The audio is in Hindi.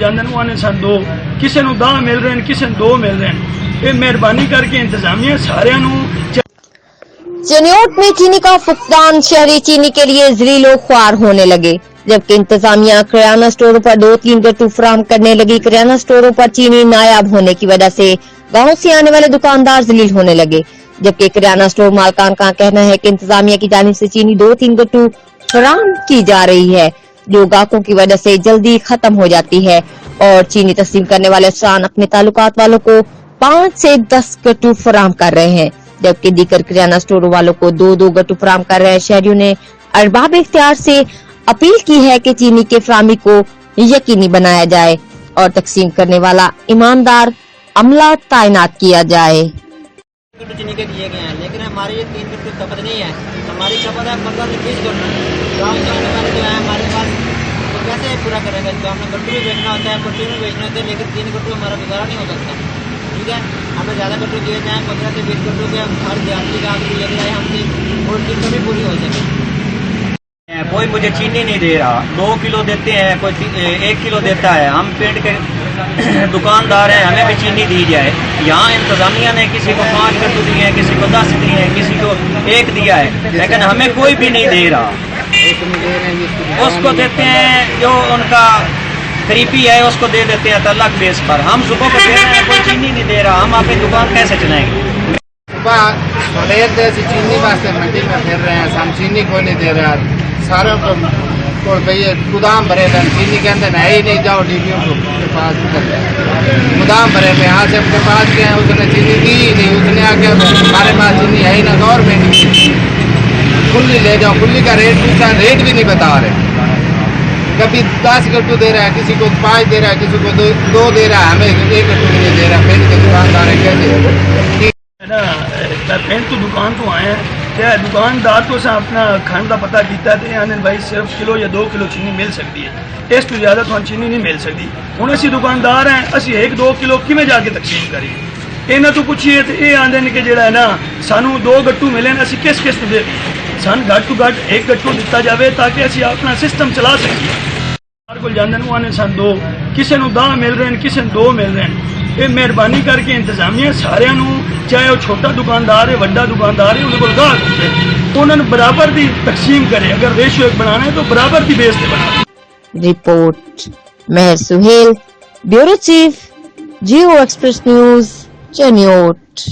जाते हैं आने सन दो, किसी को 10 मिल रहे हैं, किसी को 2 मिल रहे हैं। ये मेहरबानी करके इंतजामिया सारे चनियोट में चीनी का फुकदान, शहरी चीनी के लिए ज़लीलो ख्वार होने लगे, जबकि इंतजामिया किराना स्टोरों पर 2-3 गट्टू फराहम करने लगी। किराना स्टोरों पर चीनी नायाब होने की वजह से गाँव से आने वाले दुकानदार जलील होने लगे, जबकि किराना स्टोर मालकान का कहना है कि इंतजामिया की जानिब से चीनी 2-3 गट्टू फराहम की जा रही है, जो गाहकों की वजह से जल्दी खत्म हो जाती है, और चीनी तस्लीम करने वाले अफसरान अपने ताल्लुकात वालों को 5 से 10 गट्टू फराहम कर रहे हैं, जबकि दीगर किराना स्टोर वालों को 2-2 गट्टू फराहम कर रहे हैं। शहरियों ने अरबाब इख्तियार से अपील की है कि चीनी के फराहमी को यकीनी बनाया जाए और तकसीम करने वाला ईमानदार अमला तैनात किया जाए। चीनी के दिए गए हैं, लेकिन हमारे ये 3 गट्टू खपत नहीं है। हमारी खपत है 15 से 20 गट्टू। गाँव से आने वाले जो है हमारे पास तो कैसे पूरा करेगा? तो हमें गट्टू भी बेचना होता है, पट्टी भी बेचना होता है, लेकिन 3 गट्टू हमारा गुजारा नहीं हो सकता। ठीक है, हमें ज़्यादा गट्टू दिए जाए, 15 से 20 गट्टू के हर जाती का आदमी ले जाए, हमसे उनकी कमी पूरी हो सके। कोई मुझे चीनी नहीं दे रहा, 2 किलो देते हैं, कोई 1 किलो देता है। हम पेट के दुकानदार हैं, हमें भी चीनी दी जाए। यहाँ इंतजामिया ने किसी को 5 गट्टू दिए हैं, किसी को 10 दिए हैं, किसी को 1 दिया है, लेकिन हमें कोई भी नहीं दे रहा। उसको देते हैं जो उनका करीबी है, उसको दे देते हैं तलक बेस पर। हम सुबह को दे रहे हैं, कोई चीनी नहीं दे रहा, हम अपनी दुकान कैसे चलाएंगे? चीनी वास्ते मंडी में फिर रहे हैं, हम चीनी को नहीं दे रहा। सारों को भैया गोदाम भरे थे, चीनी के अंदर है ही नहीं, जाओ डीपीओ के पास गोदाम भरे थे, यहाँ से अपने पास गए, उसने चीनी दी ही नहीं। उसने आके हमारे पास चीनी है ही ना, गवर्नमेंट खुली ले जाओ, खुली का रेट पूछा, रेट भी नहीं बता रहे। कभी 10 गट्टू दे रहा है, किसी को 5 दे रहा है, किसी को 2 दे रहा है, हमें 1 गट्टू नहीं दे रहा। पेन के दुकानदार है, कैसे पेन तो दुकान तो आए हैं, क्या दुकानदार को अपना खाने का पता किया तो भाई सिर्फ किलो या 2 किलो चीनी मिल सकती है, इस तो ज्यादा तो चीनी नहीं मिल सकती। हूँ असी दुकानदार हैं, असी 1-2 किलो किमें जाके तकसीम करिए? इन्हों तो पूछिए तो ये आते हैं कि जो है ना सानू 2 गट्टू मिले, असी किस किस को दे सन घट टू घट 1 गट्टू दिता जाए ताकि असी अपना सिस्टम चला सकिए। को जाते आने सन 2, किसी को 10 मिल रहे हैं, किसी को 2 मिल रहे हैं। ये मेहरबानी करके इंतजामिया सारे चाहे वह छोटा दुकानदार है, बड़ा दुकानदार है, उन्होंने गाहक होते उन्होंने बराबर की तकसीम करे। अगर रेशियो बनाना है तो बराबर की बेस पे बना। रिपोर्ट मेहर सुहेल, ब्यूरो चीफ, जियो एक्सप्रेस न्यूज, चनियोट।